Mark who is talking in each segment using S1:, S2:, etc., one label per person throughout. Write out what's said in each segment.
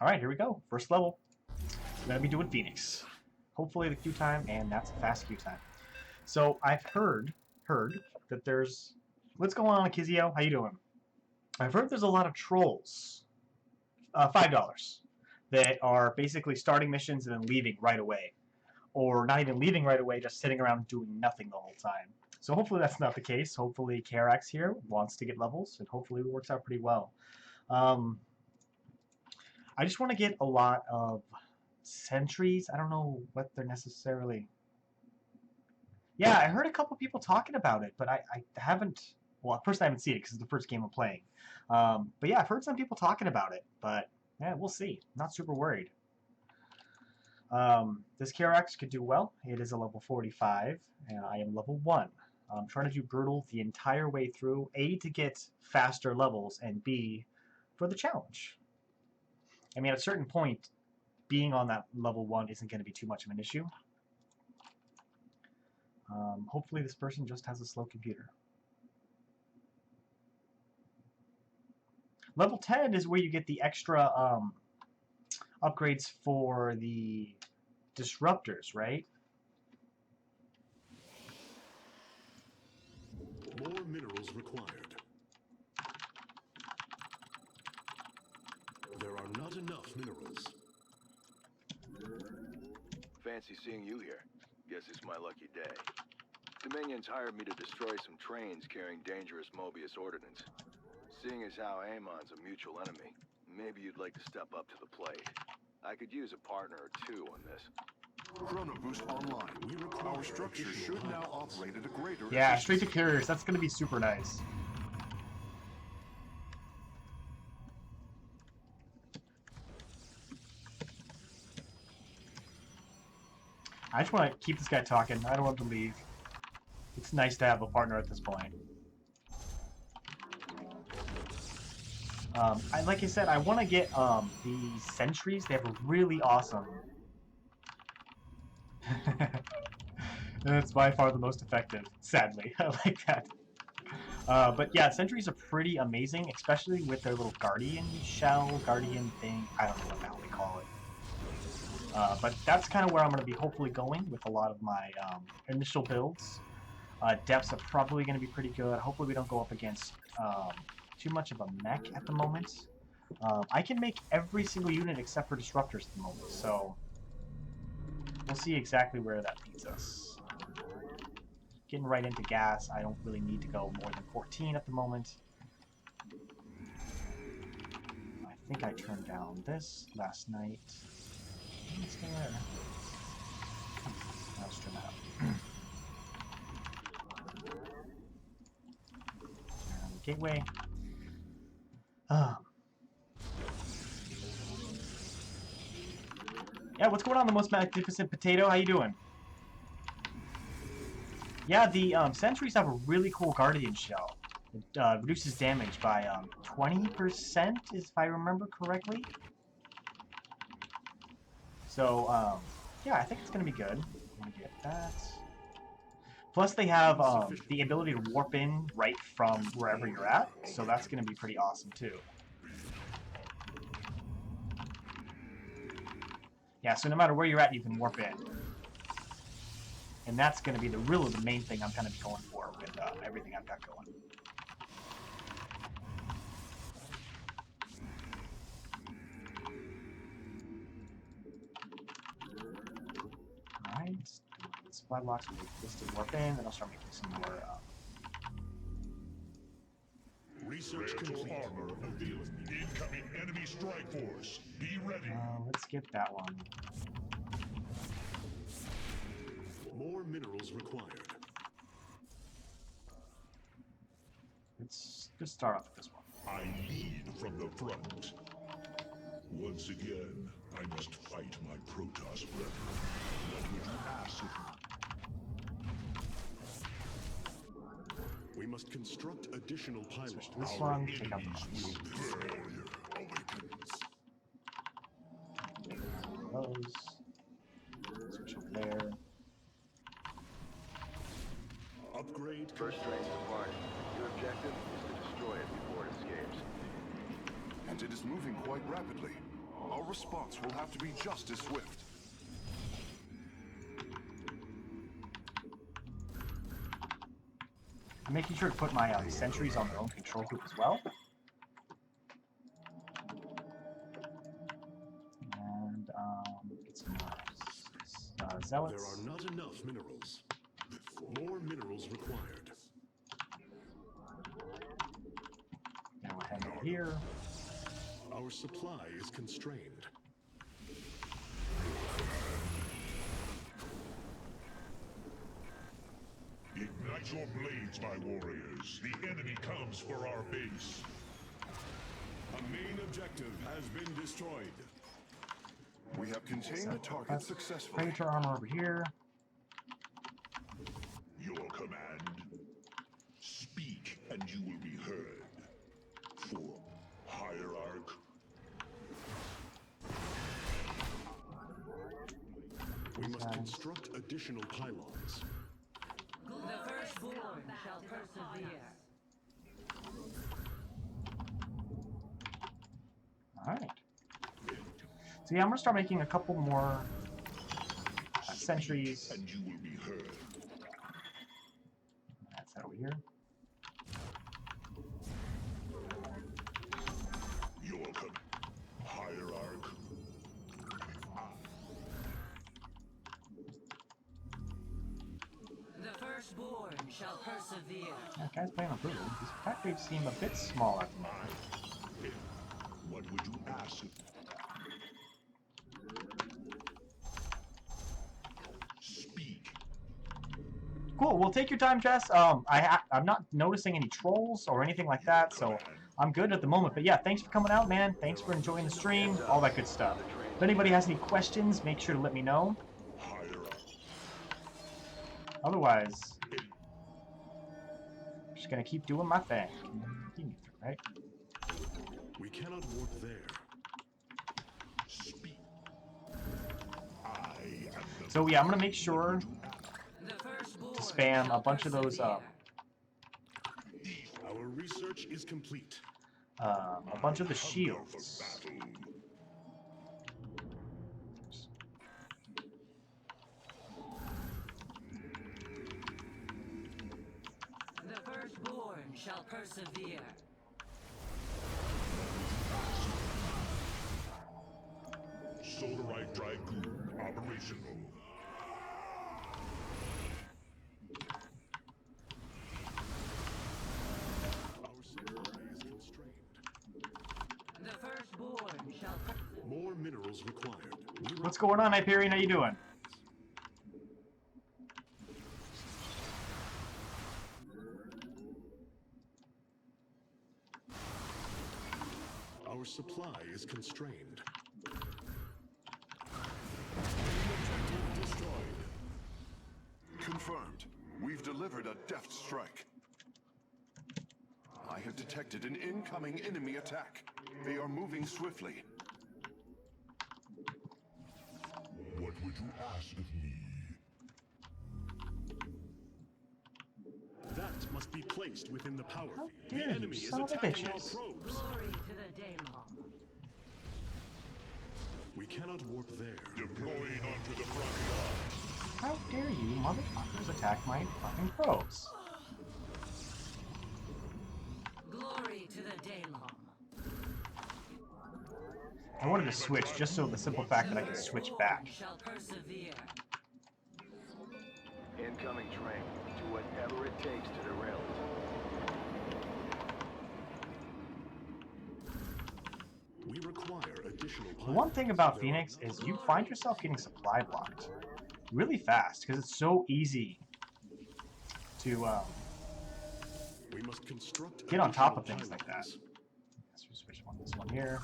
S1: Alright, here we go. First level. We're going to be doing Phoenix. Hopefully the queue time, and that's a fast queue time. So I've heard that there's... What's going on, Kizio? How you doing? I've heard there's a lot of trolls. $5. That are basically starting missions and then leaving right away. Or not even leaving right away, just sitting around doing nothing the whole time. So hopefully that's not the case. Hopefully KRX here wants to get levels, and hopefully it works out pretty well. I just want to get a lot of sentries. I don't know what they're necessarily... Yeah, I heard a couple people talking about it, but I haven't... Well, first I haven't seen it because it's the first game I'm playing. But yeah, I've heard some people talking about it, but yeah, we'll see. Not super worried. This KRX could do well. It is a level 45, and I am level 1. I'm trying to do brutal the entire way through, A, to get faster levels, and B, for the challenge. I mean, at a certain point, being on that level 1 isn't going to be too much of an issue. Hopefully this person just has a slow computer. Level 10 is where you get the extra upgrades for the disruptors, right?
S2: More minerals required. There are not enough minerals.
S3: Fancy seeing you here. Guess it's my lucky day. Dominions hired me to destroy some trains carrying dangerous Mobius ordnance. Seeing as how Amon's a mutual enemy, maybe you'd like to step up to the plate. I could use a partner or two on this.
S4: Chrono Boost online. Our structure should now operate at a greater
S1: Yeah,
S4: efficiency.
S1: straight to carriers. That's going to be super nice. I just want to keep this guy talking. I don't want to leave. It's nice to have a partner at this point. Like I said, I want to get the sentries. They have a really awesome... That's by far the most effective, sadly. I like that. But yeah, sentries are pretty amazing, especially with their little guardian shell, guardian thing. I don't know what the hell they call it. But that's kind of where I'm going to be hopefully going with a lot of my initial builds. Depths are probably going to be pretty good. Hopefully we don't go up against too much of a mech at the moment. I can make every single unit except for disruptors at the moment, so we'll see exactly where that leads us. Getting right into gas, I don't really need to go more than 14 at the moment. I think I turned down this last night. What's there? Let's turn that up. Turn on the gateway. Yeah, what's going on, the most magnificent potato? How you doing? Yeah, the sentries have a really cool guardian shell. It reduces damage by 20%, if I remember correctly. So, yeah, I think it's going to be good. I'm going to get that. Plus, they have the ability to warp in right from wherever you're at, so that's going to be pretty awesome, too. Yeah, so no matter where you're at, you can warp in. And that's going to be the main thing I'm going to be going for with everything I've got going. Alright, supply blocks, we'll make this to warp in, and I'll start making some more...
S5: Research complete. Armor revealed. Incoming enemy strike force. Be ready.
S1: Let's get that one.
S2: More minerals required.
S1: Let's just start off with this one.
S5: I lead from the front. Once again, I must fight my Protoss brethren. What would you ask of me?
S2: We must construct additional pylons.
S1: This
S5: Our
S1: one, take out the
S5: enemies
S1: box.
S5: will failure awakens.
S1: Those. Switch over there.
S2: Upgrade.
S3: First train's departing. Your objective is to destroy it before it escapes.
S4: And it is moving quite rapidly. Our response will have to be just as swift.
S1: I'm making sure to put my sentries on their own control group as well. And get some more zealots.
S2: There are not enough minerals. More minerals required.
S1: Now we'll head over here.
S2: Our supply is constrained.
S5: Ignite your blades, my warriors. The enemy comes for our base.
S2: A main objective has been destroyed.
S4: We have contained the target successfully.
S1: Predator armor over here.
S5: Your command. Speak, and you will be heard. For Hierarch.
S2: We must construct additional pylons.
S6: The firstborn shall persevere.
S1: Alright. So yeah, I'm gonna start making a couple more sentries.
S5: And you will be heard.
S1: That's that over here.
S5: Your Hierarch.
S6: The firstborn shall persevere.
S1: That guy's playing on Google. These attack waves seem a bit small at the moment.
S5: What would you ask? Speak.
S1: Cool. Well, take your time, Jess. I'm not noticing any trolls or anything like that, so I'm good at the moment. But yeah, thanks for coming out, man. Thanks for enjoying the stream. All that good stuff. If anybody has any questions, make sure to let me know. Otherwise, I'm just gonna keep doing my thing. Right?
S2: We cannot warp there.
S5: Speak. I am the
S1: So yeah, I'm gonna make sure
S6: The firstborn
S1: to spam a
S6: shall
S1: bunch of those
S6: persevere.
S2: Our research is complete.
S1: a bunch of the
S5: hunger
S1: shields.
S5: for battle.
S6: The firstborn shall persevere.
S5: Solarite Dragoon operational.
S2: Our supply is constrained.
S6: The firstborn shall persevere.
S2: More minerals required.
S1: What's going on, Hyperion? How you doing?
S2: Our supply is constrained. Destroyed.
S4: Confirmed. We've delivered a deft strike. I have detected an incoming enemy attack. They are moving swiftly.
S5: What would you ask of me?
S2: That must be placed within the power
S1: How
S2: field.
S1: dare
S2: The
S1: you,
S2: enemy is
S1: son of a
S2: attacking our
S1: bitches.
S2: probes.
S6: Glory to the Daemon.
S2: We cannot warp there.
S5: Deploying onto the front line.
S1: How dare you, motherfuckers, attack my fucking probes?
S6: Glory to the Daemon.
S1: I wanted to switch just so the simple fact that I can switch back.
S6: Shall persevere.
S3: Incoming train. Do whatever it takes to derail it.
S2: We require additional
S1: The one thing about Phoenix is you find yourself getting supply blocked really fast because it's so easy to
S2: We must construct
S1: get on top of
S2: additional
S1: things like that.
S2: pylons.
S1: Let's just switch this one here.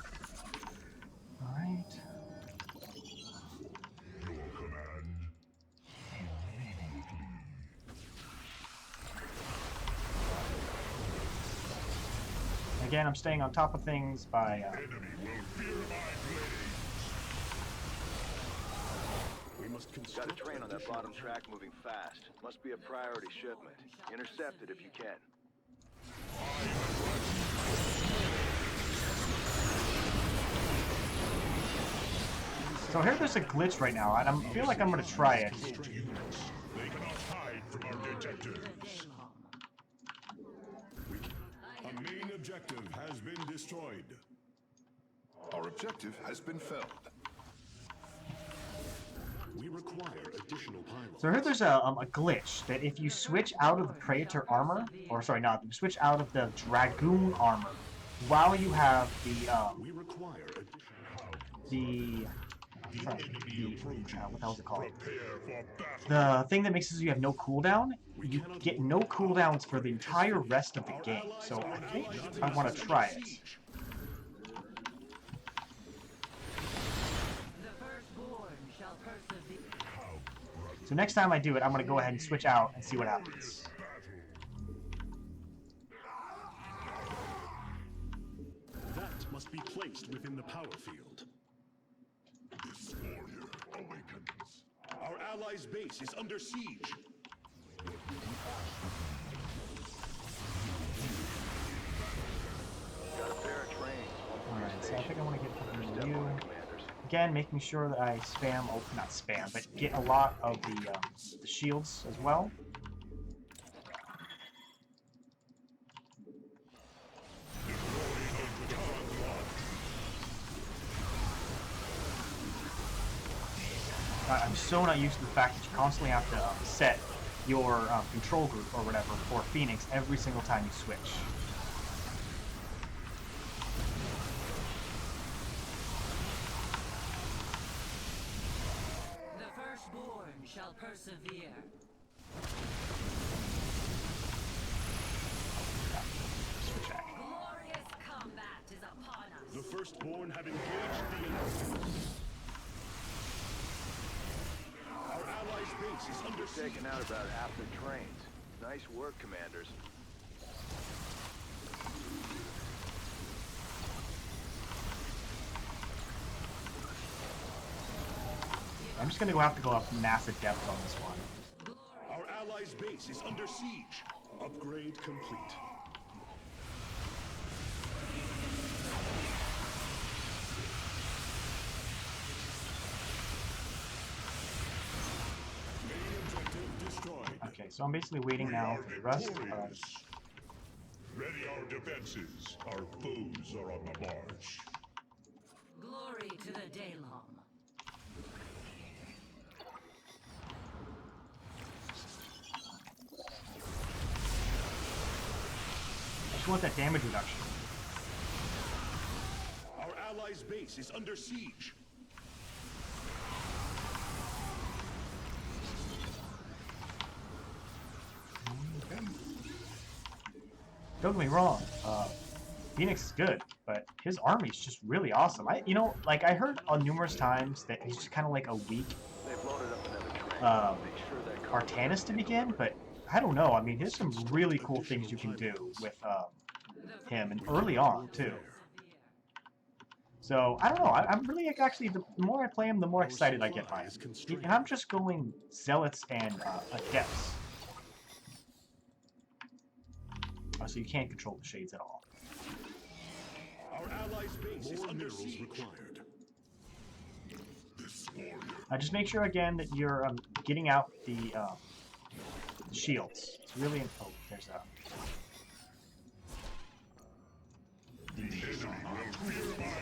S1: All right.
S5: Your command. Immediately.
S1: Again, I'm staying on top of things by
S5: Enemy will fear my blades.
S2: We must
S3: Got a
S2: construct
S3: train on that
S2: additional
S3: bottom track moving fast. Must be a priority shipment. Intercept it if you can.
S1: So here there's a glitch right now, and I feel like I'm gonna try it.
S5: They cannot hide from our detectives.
S2: A main objective has been destroyed.
S4: Our objective has been failed.
S7: We require additional pylons.
S1: So here there's a glitch that if you switch out of the Praetor armor, or sorry, not you switch out of the Dragoon armor, while you have
S7: We require
S1: the what the hell is it called?
S5: Prepare for battle.
S1: The thing that makes it so you have no cooldown, you get no cooldowns for the entire rest of the game. So I think I want to try it.
S6: The firstborn shall persevere.
S1: So next time I do it, I'm going to go ahead and switch out and see what happens.
S7: that must be placed within the power field.
S5: This warrior awakens.
S7: Our allies' base is under siege.
S3: Got a pair of trains.
S1: Alright, so I think I want to get something
S3: Step
S1: to you.
S3: on it, commanders.
S1: Again, making sure that I spam, oh, not spam, but get a lot of the shields as well. I'm so not used to the fact that you constantly have to set your control group or whatever for Phoenix every single time you switch.
S6: The firstborn shall persevere.
S1: Switch back.
S6: Glorious combat is upon us.
S7: The firstborn have engaged the enemy. Our allies' base is under siege.
S3: Taking out about half the trains. Nice work, commanders.
S1: I'm just gonna have to go up massive depth on this one.
S7: Our allies' base is under siege. Upgrade complete.
S2: Main objective destroyed.
S1: Okay, so I'm basically waiting now for the rest of...
S5: Victorious. Ready our defenses. Our foes are on the march.
S6: Glory to the Daylom.
S1: I just want that damage reduction.
S7: Our allies' base is under siege.
S1: Don't get me wrong, Phoenix is good, but his army's just really awesome. You know, like I heard on numerous times that he's just kind of like a weak
S3: They've loaded up another train. Make sure that
S1: Artanis to begin, but I don't know. I mean, there's some really cool things you can do with him, and early on too. So I don't know. I'm really actually the more I play him, the more excited I get by him. And I'm just going zealots and adepts. Oh, so you can't control the shades at all.
S7: Our allies' base is
S4: More
S7: under
S4: minerals
S7: siege.
S4: required.
S5: This warrior.
S1: Just make sure again that you're getting out the shields. It's really oh, there's a.
S5: The enemy will fear my blades.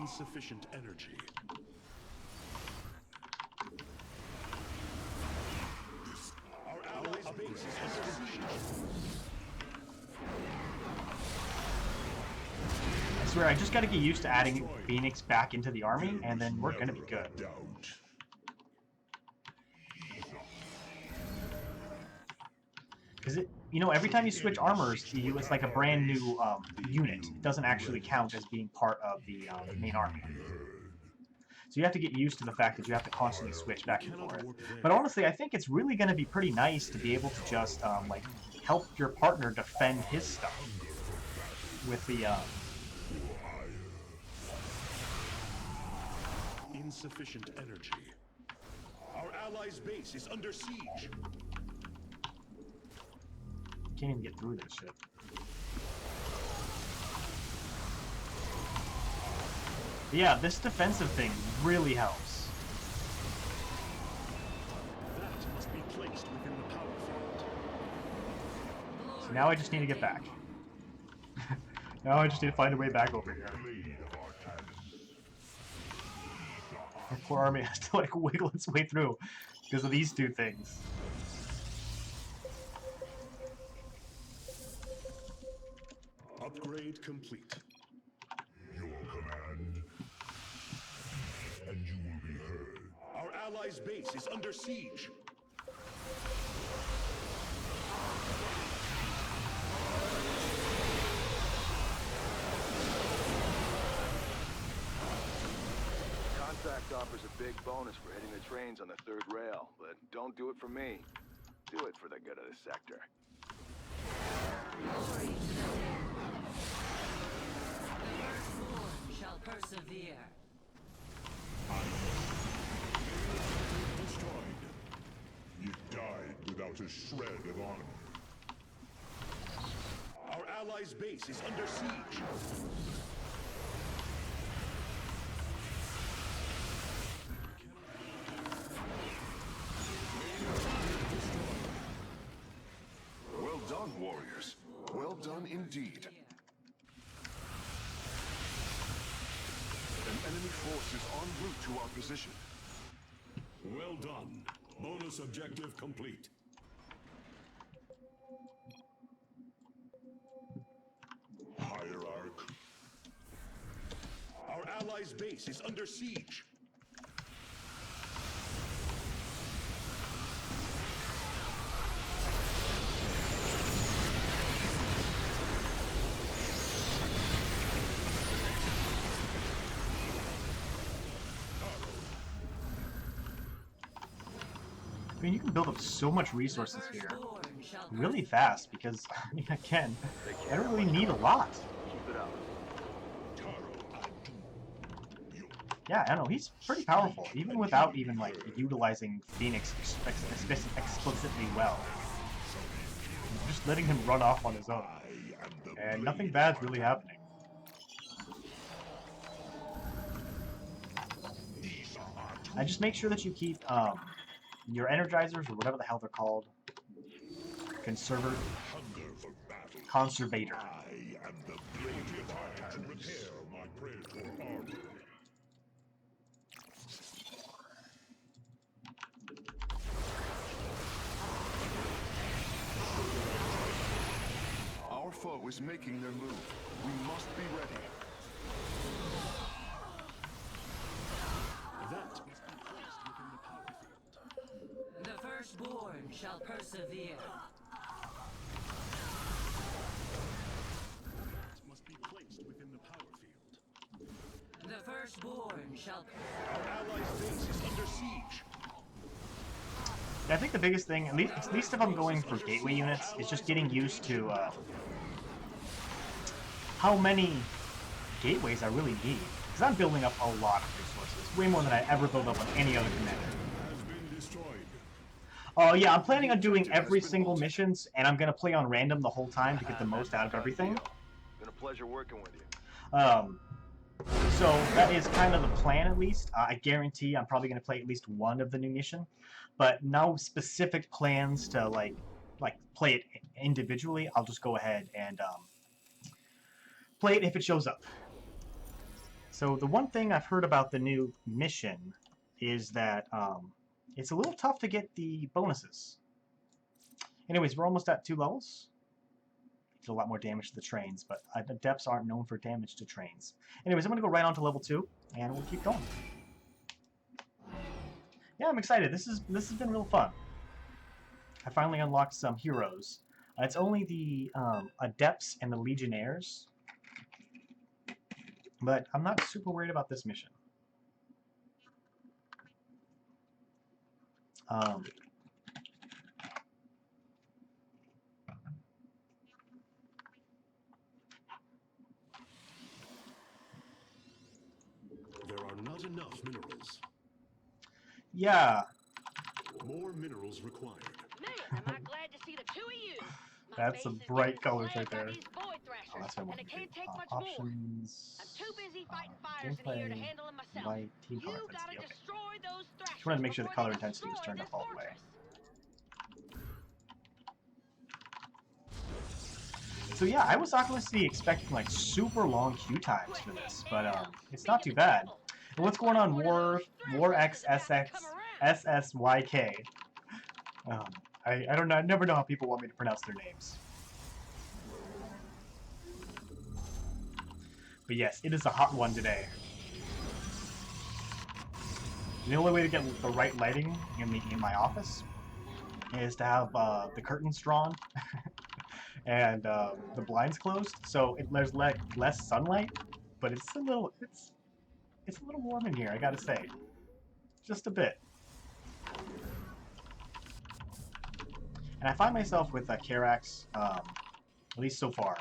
S7: Insufficient energy. Our allies' base is under siege.
S1: I swear, I just got to get used to adding Phoenix back into the army, and then we're gonna be good.
S5: Doubt.
S1: Because it, you know, every time you switch armors, it's like a brand new unit. It doesn't actually count as being part of the main army. So you have to get used to the fact that you have to constantly switch back and forth. But honestly, I think it's really going to be pretty nice to be able to just like help your partner defend his stuff. with the
S7: Insufficient energy. Our allies' base is under siege.
S1: can't even get through this shit. But yeah, this defensive thing really helps.
S7: That must be placed within the power field.
S1: So now I just need to get back. Now I just need to find a way back over here. My poor army has to like wiggle its way through because of these two things.
S7: Upgrade complete.
S5: Your command, and you will be heard.
S7: Our allies' base is under siege.
S3: Contact offers a big bonus for hitting the trains on the third rail, but don't do it for me. Do it for the good of the sector.
S6: Glory to the Daylong. The firstborn shall persevere.
S5: Destroyed. You died without a shred of honor.
S7: Our allies' base is under siege.
S4: Well done, warriors. Well done indeed. An enemy force is en route to our position.
S2: Well done. Bonus objective complete.
S5: Hierarch.
S7: Our allies' base is under siege.
S1: I mean, you can build up so much resources here
S6: Firstborn shall
S1: really fast because, I mean, again, I don't really need a lot.
S3: Keep it up.
S1: Yeah, I know, he's pretty powerful, even without even, like, utilizing Phoenix explicitly well. Just letting him run off on his own. And nothing bad's really happening. I just make sure that you keep, your energizers, or whatever the hell they're called, conservator, conservator.
S5: I am the blade of our to repair my prayed for armor.
S4: Our foe is making their move. We must be ready.
S7: That must be placed within the power field.
S6: The firstborn shall persevere.
S7: That must be placed within the power field.
S6: The firstborn shall.
S7: Our allies' base is under siege.
S1: I think the biggest thing, at least if I'm going for gateway units, is just getting used to how many gateways I really need. Because I'm building up a lot of resources, way more than I ever build up on any other commander.
S2: Has been destroyed.
S1: Oh yeah, I'm planning on doing every single missions, and I'm gonna play on random the whole time to get the most out of everything.
S3: Been a pleasure working with you.
S1: So that is kind of the plan, at least. I guarantee I'm probably gonna play at least one of the new mission, but no specific plans to like play it individually. I'll just go ahead and play it if it shows up. So the one thing I've heard about the new mission is that it's a little tough to get the bonuses. Anyways, we're almost at 2 levels. Did a lot more damage to the trains, but adepts aren't known for damage to trains. Anyways, I'm going to go right on to level 2, and we'll keep going. Yeah, I'm excited. This has been real fun. I finally unlocked some heroes. It's only the adepts and the legionnaires, but I'm not super worried about this mission.
S7: enough minerals.
S1: Yeah,
S7: More minerals required.
S8: Man, am I glad to see the two of you. My
S1: that's some
S8: base is
S1: bright
S8: getting
S1: colors right
S8: slammed by
S1: there.
S8: these void
S1: Oh,
S8: thrashers,
S1: that's what I
S8: and
S1: wanted
S8: it
S1: to do.
S8: can't take much more.
S1: Options.
S8: I'm too busy fighting fires in here to
S1: Gameplay,
S8: handle them myself.
S1: light, team
S8: You
S1: color
S8: gotta
S1: intensity. Okay.
S8: destroy those thrashers
S1: Just wanted to make sure the
S8: before
S1: color
S8: they
S1: intensity was
S8: destroy
S1: turned
S8: this
S1: up all the way.
S8: fortress.
S1: So yeah, I was honestly expecting like super long queue times for this, but it's not too bad. And what's going on, War XSX SSYK? I don't know. I never know how people want me to pronounce their names. But yes, it is a hot one today. The only way to get the right lighting in my office is to have the curtains drawn and the blinds closed, so there's less sunlight. But it's a little warm in here, I gotta say, just a bit. And I find myself with Karax, at least so far.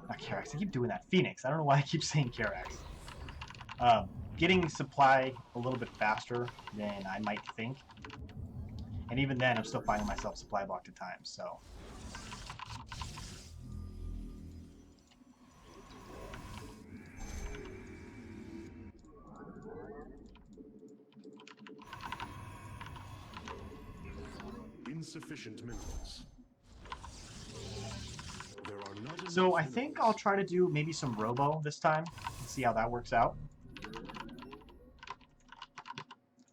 S1: Not Karax, I keep doing that. Fenix. I don't know why I keep saying Karax. Getting supply a little bit faster than I might think. And even then, I'm still finding myself supply blocked at times, so.
S7: Insufficient minerals. There are not
S1: So
S7: enough
S1: I think
S7: minerals.
S1: I'll try to do maybe some robo this time and see how that works out.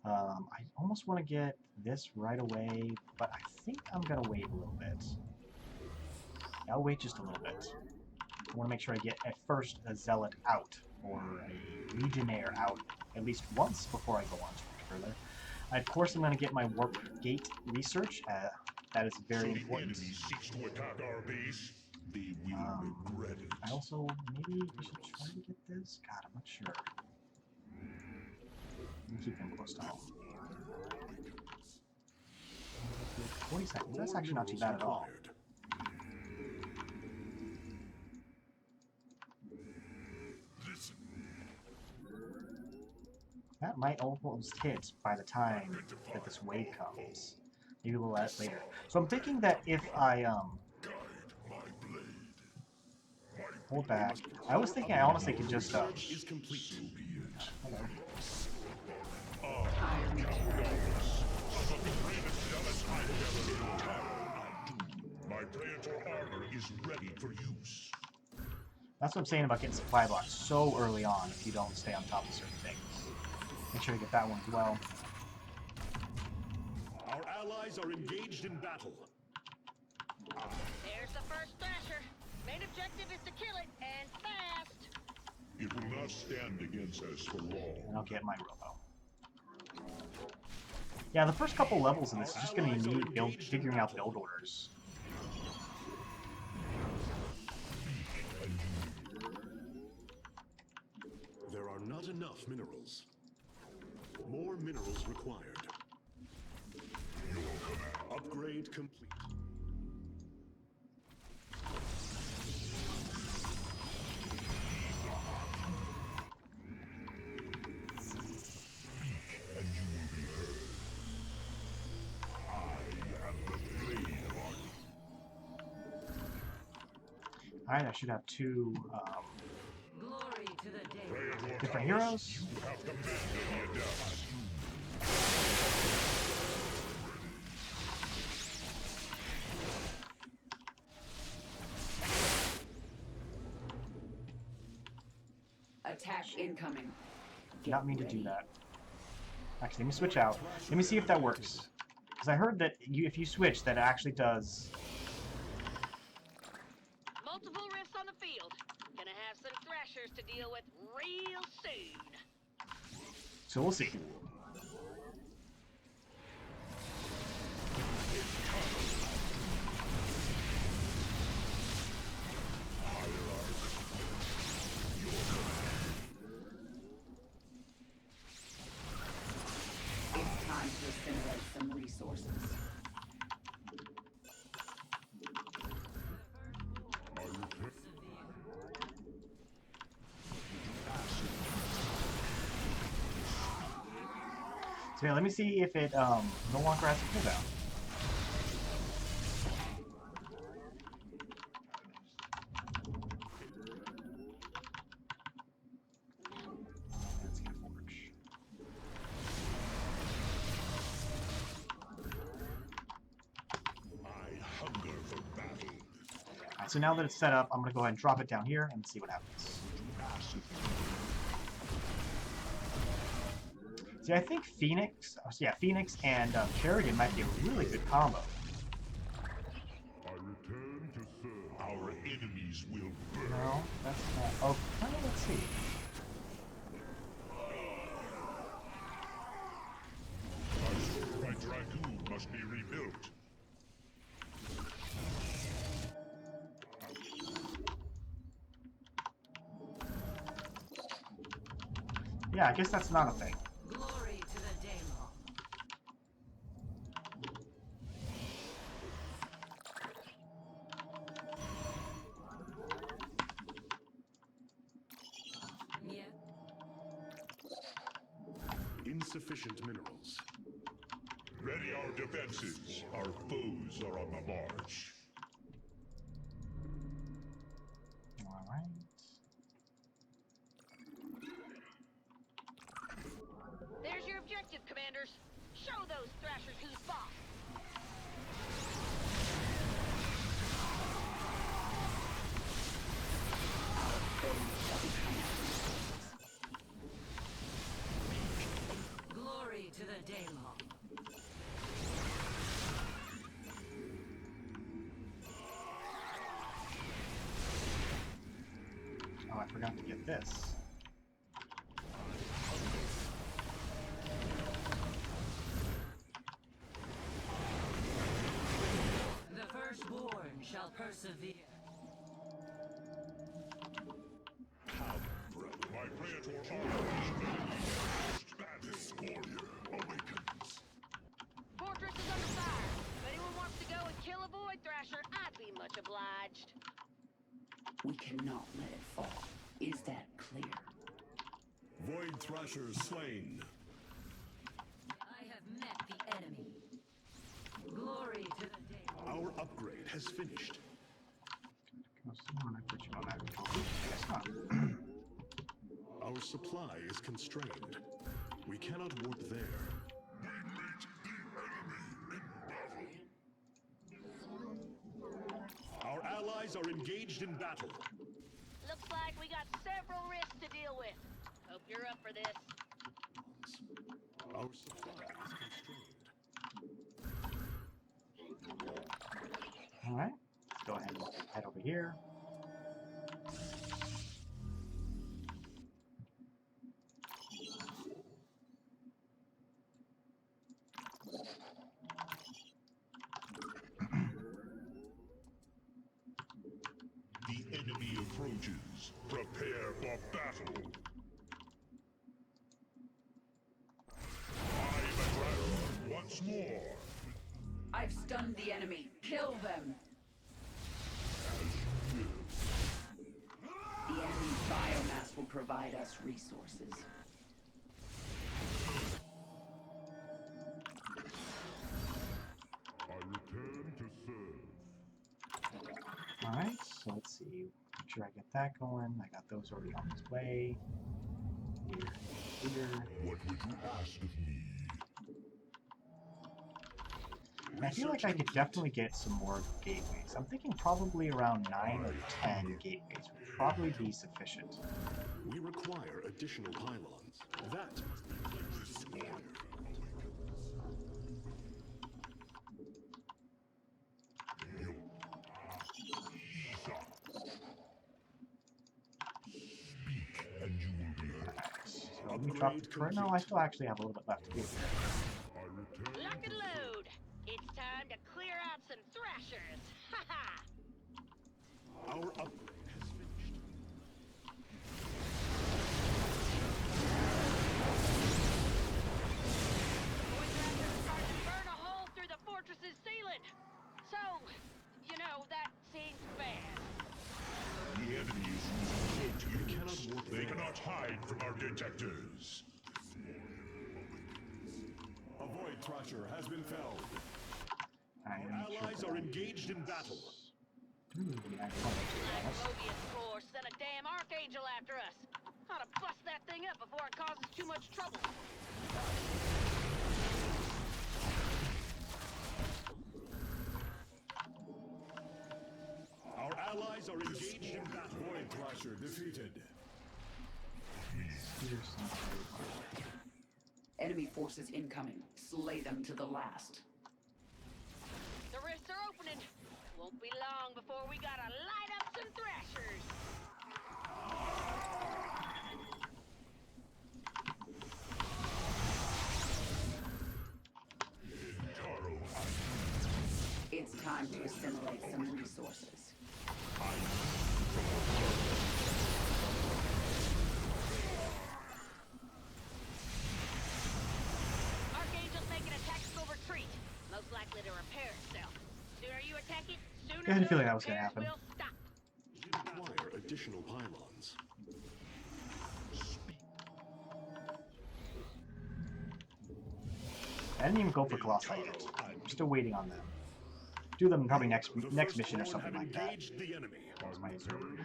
S1: I almost want to get this right away, but I think I'm going to wait a little bit. I'll wait just a little bit. I want to make sure I get at first a Zealot out, or a Legionnaire out, at least once before I go on further. Of course, I'm going to get my Warp Gate research. That is very
S5: So
S1: important.
S5: the enemy seeks to attack our base. They will regret it.
S1: I also, maybe we should try to get this? God, I'm not sure. I'm keep him close to home. 40 seconds, that's
S7: More
S1: actually not too
S7: minerals
S1: bad at all.
S7: required.
S5: Listen,
S1: That might almost hit by the time that this wave comes. Maybe a little later. So I'm thinking that if I
S5: guide my blade.
S1: hold back, I was thinking I honestly could just
S7: Research is complete.
S5: So be it.
S1: hello.
S5: My Praetor armor is ready for use.
S1: That's what I'm saying about getting supply blocks so early on if you don't stay on top of certain things. Make sure to get that one as well.
S7: Our allies are engaged in battle.
S8: There's the first thrasher. Main objective is to kill it, and fast.
S5: It will not stand against us for long.
S1: And I'll get my robo. Yeah, the first couple levels of this is just going to be me figuring out build orders.
S7: There are not enough minerals. More minerals required. Upgrade complete.
S5: And you will be heard. I am the blade of
S1: Alright, I should have two
S6: Glory to the day.
S5: Praetor
S1: different
S5: Thomas,
S1: heroes.
S5: You have commanded the Adepts.
S9: Attack incoming.
S1: Did not mean to do that. Actually, let me switch out. Let me see if that works. Because I heard that if you switch, that it actually does.
S8: Multiple rifts on the field. Gonna have some thrashers to deal with real soon.
S1: So we'll see.
S9: It's time to assimilate some resources.
S1: So yeah, let me see if it no longer has a cooldown. Let's get Forge.
S5: I hunger for battle.
S1: Alright, so now that it's set up, I'm gonna go ahead and drop it down here and see what happens. See, I think Phoenix, Phoenix and Kerrigan might be a really good combo.
S5: I return to serve. Our enemies will burn.
S1: No, that's not. Oh, let's see.
S5: My dragoon must be rebuilt.
S1: Yeah, I guess that's not a thing.
S6: Glory to the Daemon. Yeah.
S7: Insufficient minerals.
S5: Ready our defenses. Our foes are on the march.
S1: Alright.
S8: There's your objective, commanders. Show those thrashers who's boss.
S6: Glory to the Daemon.
S1: Oh, I forgot to get this.
S6: The firstborn shall persevere.
S5: My Praetor armies this warrior awakens.
S8: Fortress is under fire. If anyone wants to go and kill a Void Thrasher, I'd be much obliged.
S9: We cannot let it fall. Is that clear?
S7: Void Thrashers slain.
S6: I have met the enemy. Glory to the Daemon.
S7: Our upgrade has finished.
S1: When I put you on that, I guess not.
S7: Our supply is constrained. We cannot warp there. Our allies are engaged in battle.
S8: Looks like we got several risks to deal with. Hope you're up for this.
S7: Our supply is constrained.
S1: Alright. Let's go ahead and head over here.
S5: The enemy approaches. Prepare for battle. I am a dragon once more.
S9: I've stunned the enemy. Kill them. The enemy's biomass will provide us resources.
S5: I return to serve.
S1: Alright, so let's see. Make sure I get that going. I got those already on its way. Here.
S5: What would you ask of me?
S1: I feel like I could definitely get some more gateways. I'm thinking probably around 9 or 10 gateways would probably be sufficient.
S7: We require additional pylons. That must be clear.
S5: Speak, and you will be heard.
S1: So let me drop the current. No, I still actually have a little bit left to do.
S5: I return
S8: Lock
S5: to
S8: and load. It's time to clear out some thrashers. Ha ha!
S7: Our upgrade has finished.
S8: Void Thrashers are starting to burn a hole through the fortress's ceiling. So, you know, that seems bad.
S5: The enemy is using floating.
S7: We cannot warp
S5: They
S7: there.
S5: cannot hide from our detectors.
S7: A Void Thrasher has been felled.
S1: Alright, let me
S7: Allies
S1: check
S7: are
S1: that.
S7: engaged in battle.
S8: Mobius Force sent a damn Archangel after us. Ought to bust that thing up before it causes too much trouble.
S7: Our allies are engaged in battle. Void Thrasher defeated.
S9: Enemy forces incoming. Slay them to the last.
S8: The rifts are opening. Won't be long before we gotta light up some thrashers.
S9: It's time to assimilate some resources.
S8: Archangel's making a tactical retreat. Most likely to repair itself. Sooner you attack it, sooner
S1: I had a
S8: those
S1: feeling that was gonna
S8: repairs
S1: happen.
S8: will stop.
S7: We require additional pylons.
S1: I didn't even go for Colossi yet. I'm still waiting on them. Do them probably next mission or something like that.
S7: Engaged the enemy.
S1: That's my assumption.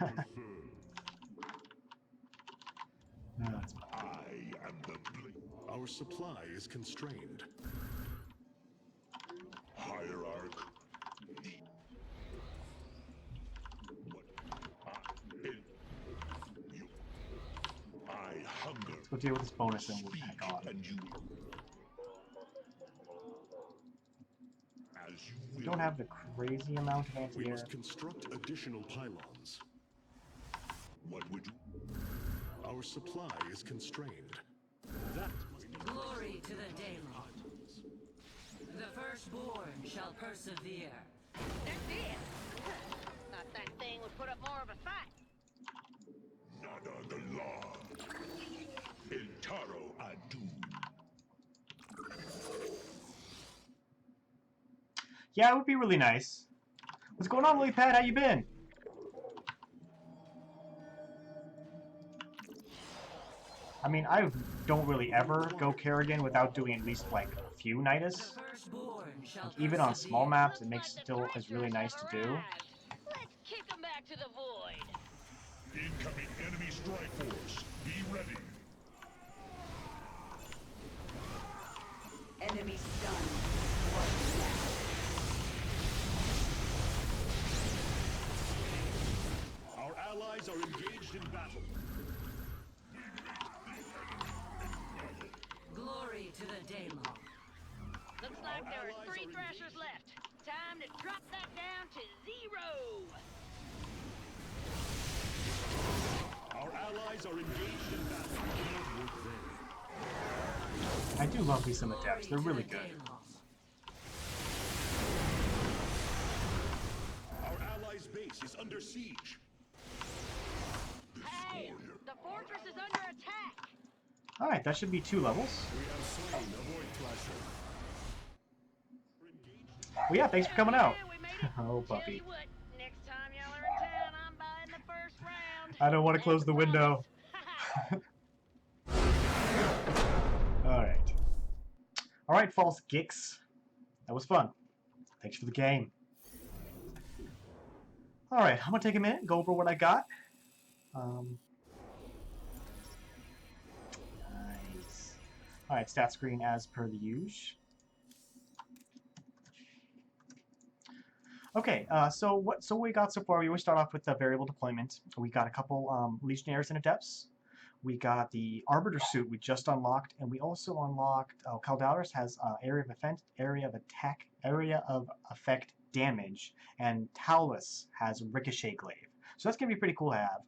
S1: That's fine.
S5: I am the blade.
S7: Our supply is constrained.
S5: Hierarch. What? You. I hunger.
S1: Let's go deal with this bonus and we'll back on.
S5: And you. As you
S1: We
S5: will.
S1: don't have the crazy amount of
S7: We
S1: anti-air.
S7: must construct additional pylons.
S5: What would you?
S7: Our supply is constrained. That must be
S6: Glory to the Daylon. The firstborn shall persevere.
S8: That's it. Thought that thing would put up more of a fight.
S5: Nada the law. Intaro adu.
S1: Yeah, it would be really nice. What's going on, Lily Pad? How you been? I mean, I don't really ever go Kerrigan without doing at least like a few
S6: The
S1: Nidus.
S6: firstborn shall
S1: Like, even on small
S6: persevere.
S1: maps, it
S8: Looks
S1: makes
S8: like
S1: still
S8: the
S1: is really
S8: thrashers
S1: nice to
S8: have
S1: do.
S8: arrived. Let's kick them back to the void.
S5: Incoming enemy strike force. Be ready.
S9: Enemy stunned.
S7: Our allies are engaged in battle.
S6: Glory to the Daylon.
S8: Looks like there are 3 thrashers left. Time to drop that down to 0.
S7: Our allies are engaged in battle. What would they?
S1: I do love me some Adepts. They're really good.
S7: Our allies' base is under siege.
S8: Hey, the fortress is under attack.
S1: Alright, that should be 2 levels.
S7: We have slain a Void Thrasher.
S1: Well, yeah, thanks for coming out.
S8: Yeah, we made it.
S1: Oh,
S8: Tell
S1: puppy.
S8: you what, next time y'all are in town, I'm buying the first round.
S1: I don't want to
S8: That's
S1: close
S8: a
S1: the window. Alright. Alright, False Gix. That was fun. Thanks for the game. Alright, I'm going to take a minute and go over what I got. Nice. Alright, stat screen as per the usual. Okay, so what we got so far, we always start off with the variable deployment. We got a couple Legionnaires and Adepts. We got the Arbiter suit we just unlocked, and we also unlocked Caldaris has area of attack, area of effect damage, and Taulus has Ricochet Glaive. So that's gonna be pretty cool to have.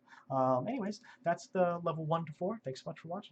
S1: Anyways, that's the level 1 to 4. Thanks so much for watching.